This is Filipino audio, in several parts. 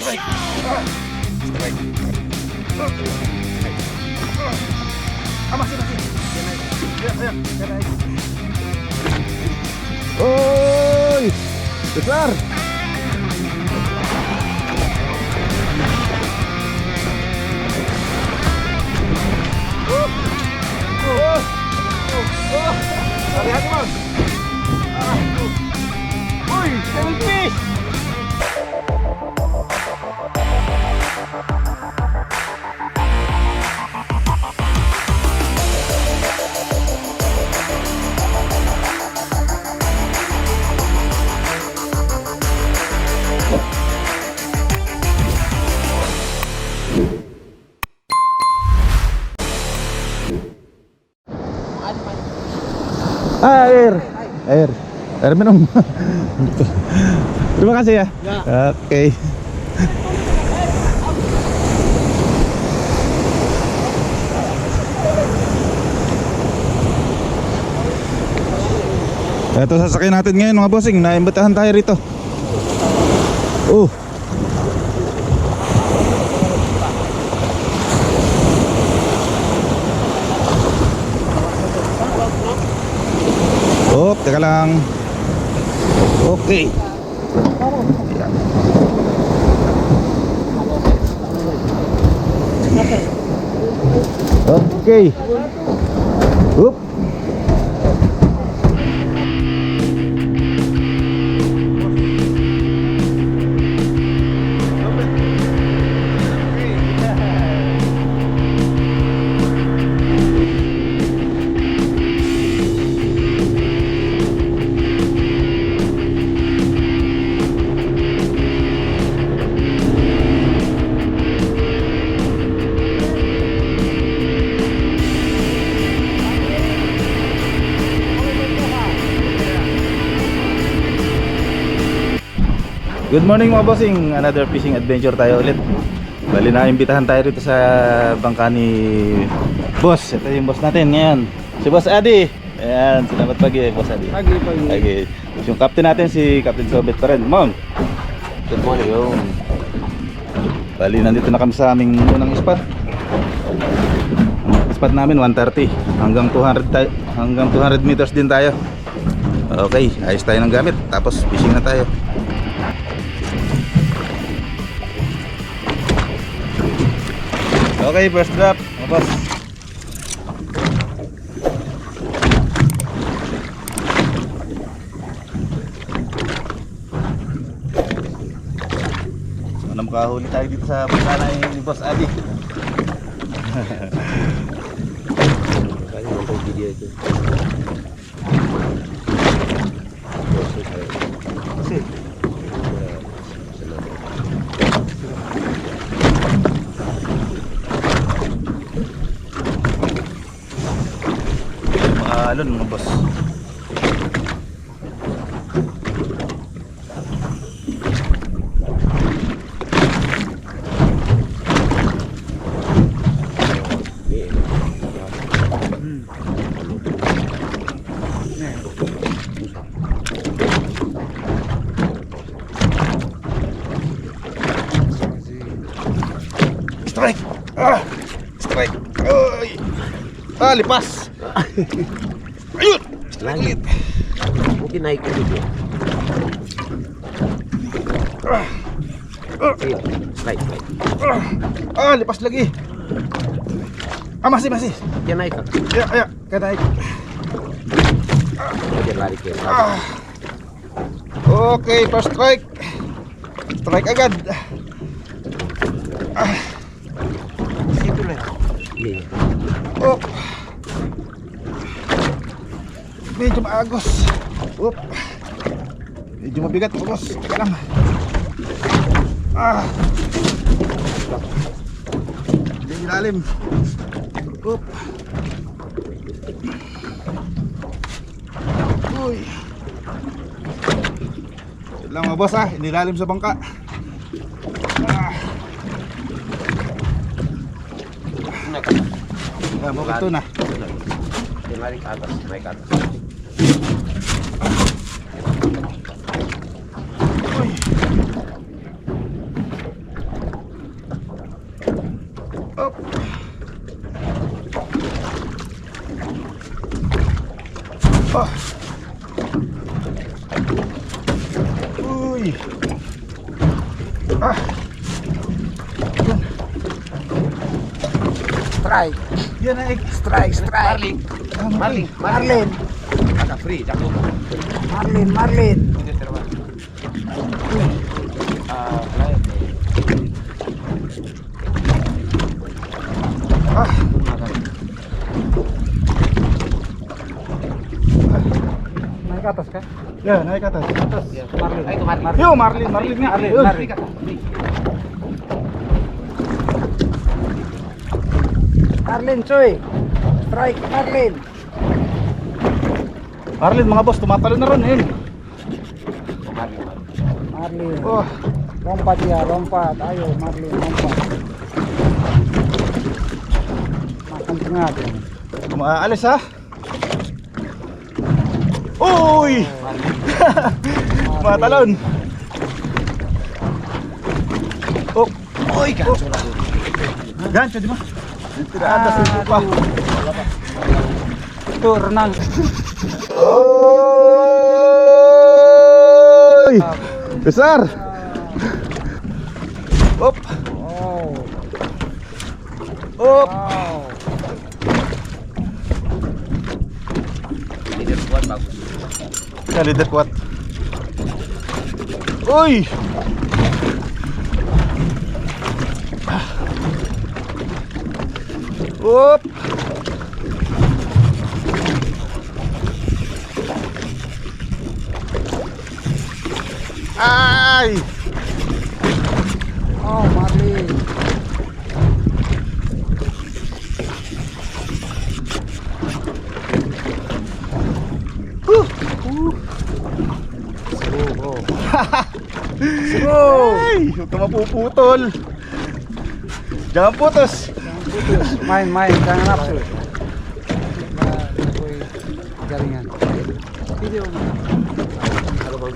Strike! Strike! Masih. Ayan. Oy! Besar! Hati-hati, Bang. Uy, devil fish! Air minum. Terima kasih ya. Oke. Ito sasakyan natin ngayon mga bossing. Naimbitahan tayo rito. Teka lang. Okay. Okay. Oop. Good morning mga bossing, another fishing adventure tayo ulit. Bali na imbitahan tayo rito sa bangka ni boss. Ito yung boss natin ngayon, si Boss Adi. Ayan, salamat pagi Boss Adi. Pagi. Yung captain natin si Captain Sobet pa rin. Mom, Good morning. bali nandito na kami sa aming unang spot. Ang spot namin 130 hanggang 200 meters din tayo. Okay, ayos tayo ng gamit. Tapos fishing na tayo. Okay, first drop, mga boss. Sana makahuli tayo dito sa bangka ni Boss Adi. Kaya nonton video itu. Kasi alon mga boss. Strike! Strike! Lipas! Ayun! Langit. Mungkin naik ke situ. Strike. Lipas lagi. Masih. Dia naik kan? Ayo, kita naik. Dia lari ke. Okay, first strike. Strike agad. Situ lah. Iya. Oh. Medyo maagos. Medyo mabigat po boss. Teka lang. Hindi ilalim. Uy. Ito lang mga boss inilalim sa bangka. Bukit ito na. Dia lari ke atas, naik ke atas. Uy. Ah. Strike. Yan ay. Strike. Marlin. Marlin. Marlin. Naka-free. Jago. Marlin. Hindi, terwa. Lain. Ah. Naik atas kan? Yan, naik ke atas. Marlin. Ay, itu Marlin. Yo, Marlin nga. Marlin. Marlin cuy. Strike Marlin. Marlin mga boss, tumatalo na ron eh. Marlin. Oh, Lompat dia, lompat. Ayo Marlin, lompat. Makan tengah dia. umaalis ha. Uy! Matalon. Oh, Uy, gancho na. gancho di ba? Tidak ada sih pa. Itu renang. Oy! Besar. Op, Oh. op. Wow. Leader kuat bagus. Ya, leader kuat. Uy! Op. Ay! Oh Marlin. Ay! Huwag ka mapuputol. Jangan putus. Main, jangan nafsu. Koi jaringan. Video. Kalau mau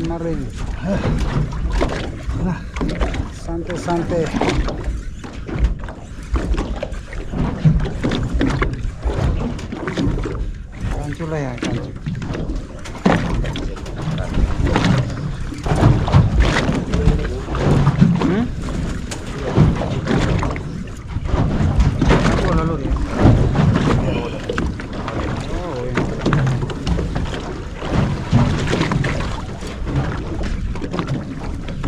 Marlin. Santai. Kancu lah ya, kancu. Oh, lalu ya. Oh, ini.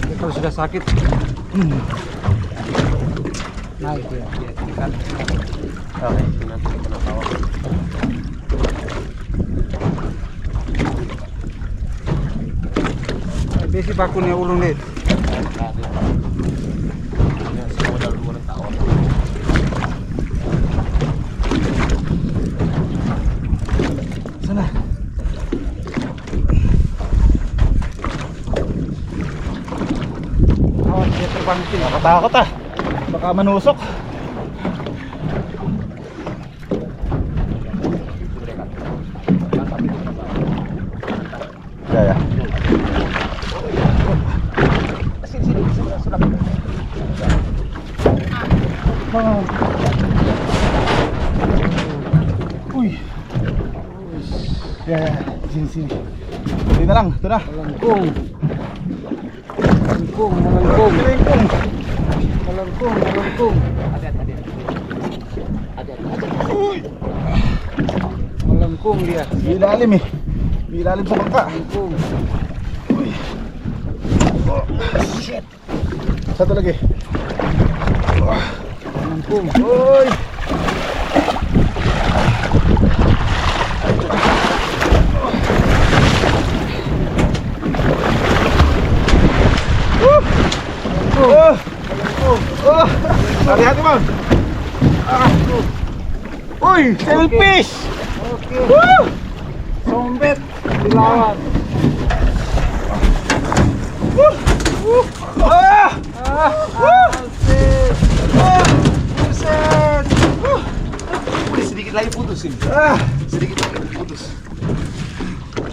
Dia kalau sudah sakit naik dia. kan. Oke, nanti kita bawa. Besi bakunya ulung deh. Sana. Awas dia terbang ke sini. Takot ah. Baka manusok. Ya. Uy. Ya, sini. Sini na lang, ito na. Melengkung. Melengkung. Uy. Melengkung dia. Ilalim eh. Ilalim sa bangka. Melengkung. Uy. Oh, shit. Satu lagi. Melengkung. Uy. Oh. Oh. Hati-hati, Bang. Uy, selfish. Oke. Sombet dilawan. Asik. Buset. Udah sedikit lagi putus ini. Ah. Sedikit lagi putus.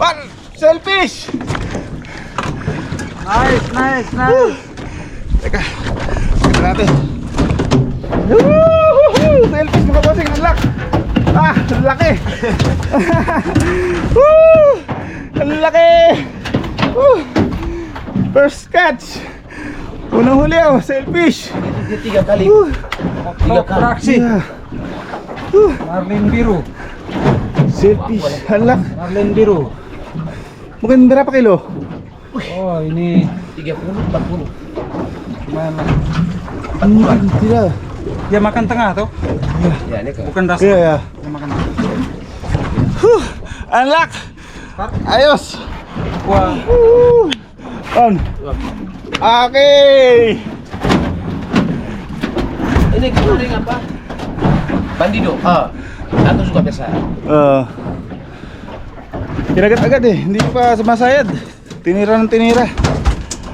Selfish! Nice. Teka, tignan natin. Woohoo! Selfish mga bossing, unlock! Ah, ang laki! Woo! Ang laki! Woo! First catch! Unang huli oh, selfish! Tiga kali. Top Praxi. Yeah. Marlin Biru. Selfish, unlock! Marlin Biru. Mungkin berapa kilo? Oh, ini 30, 40. mana? Tidak. Dia makan tengah tuh, Ya, ini ke. bukan dasar. Iya ya. Dia makan tengah. Unlock! Ayos! Wah, On! Okay! Ini kemarin apa? Bandido. Atau suka biasa. Kinagat-agad eh, hindi pa sumasayad. Tinira ng tinira.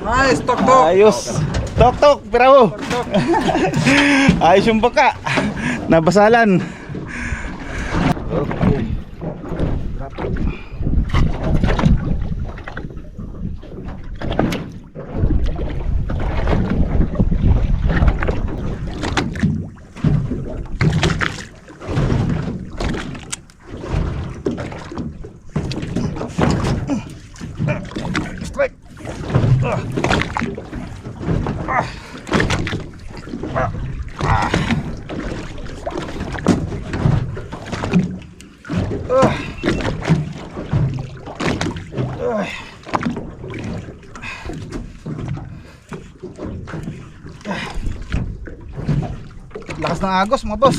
nice, tok. Ayos! Tok-tok, pirawo! Ayos yung baka. Nabasalan. Strike. Lakas ng agos mga boss.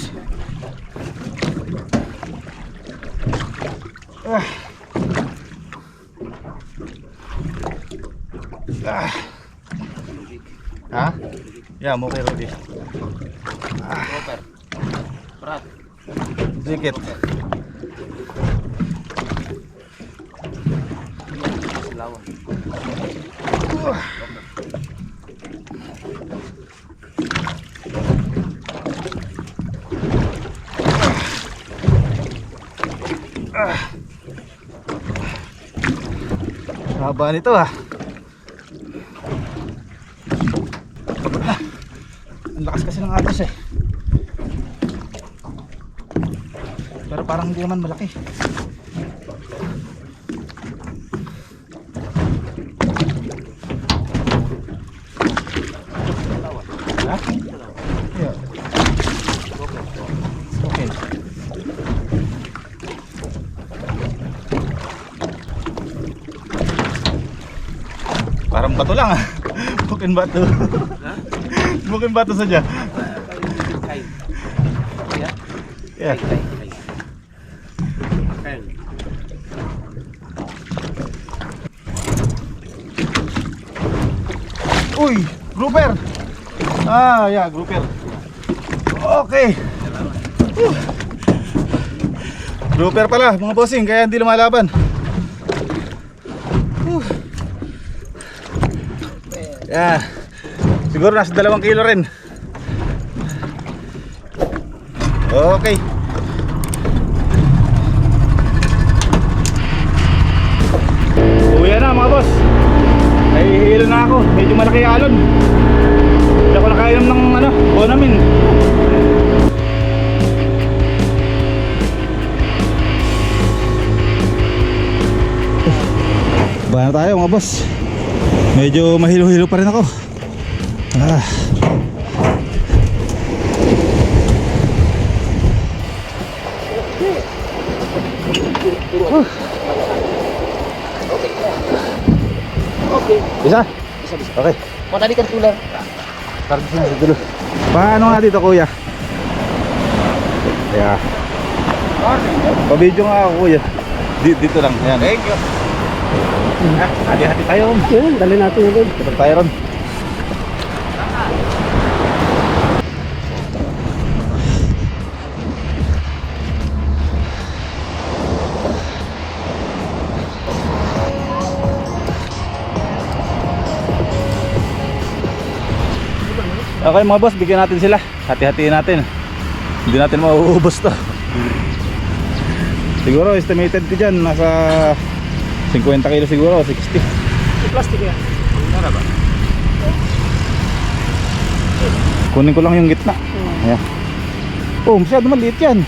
Ha? Ya, mau kayo Rudy. Roper. Berat. Sedikit. Lawan. Haba nito ah. Pagod na. Ang lakas kasi ng agos eh. Pero parang hindi naman malaki. Ha? Yeah. Okay. Parang bato lang ah. Bukin bato. Bukin bato saja. Kain. Ya. Ya. Kain. Kain. Uy, grouper. Ah, ya, grouper. Okay. Grouper pala, mga bossing, kaya hindi lumalaban. Yeah. Siguro nasa 2 kilo rin. Okay. Uwi na mga boss. Nahihilo na ako. Medyo malaki yung alon. Hindi ako nakainom ng bonamin. Bahan na tayo mga boss. Medyo mahilo-hilo pa rin ako. Okay. Bisa? Bisa. Okay. Mau tadi kan tulang. Taruh di sini dulu. Paano nga dito kuya? Yeah. Pa-video nga ako kuya. Dito lang. Ayan. Thank you. Hati-hati tayo. Yan, dali natin yun. Dapat tayo ron. Okay mga boss, bigyan natin sila. Hati-hatiin natin. Hindi natin mauubos to. Siguro estimated ko dyan nasa 50 kilo siguro, 60. Yung plastic yan. Tara ba? Kunin ko lang yung gitna. Ayan. Oh, masyado maliit yan.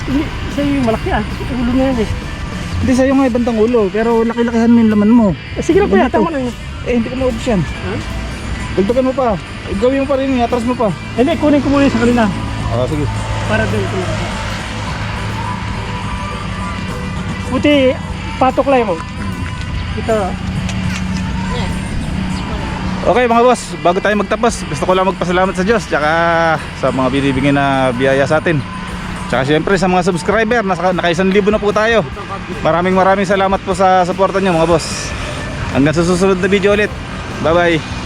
Hindi, isa yung malaki ah. Ulo na yan eh. Hindi sa'yo nga ibantang ulo, pero laki-lakihan mo yung laman mo. Sige lang kuya, Ganito. tama lang yun. Eh, hindi ko maubos yan. Ha? Dagdagan mo pa. Gawin mo pa rin, atras mo pa. Hindi, kunin ko muna yung sa kanila. Oo, sige. Para doon ko lang. Buti, patok lang mo. Ito. Okay mga boss, bago tayo magtapos, gusto ko lang magpasalamat sa Diyos tsaka sa mga binibigay na biyaya sa atin. Tsaka syempre sa mga subscriber, naka 1,000 na po tayo. Maraming salamat po sa suporta nyo mga boss. Hanggang sa susunod na video ulit. Bye bye.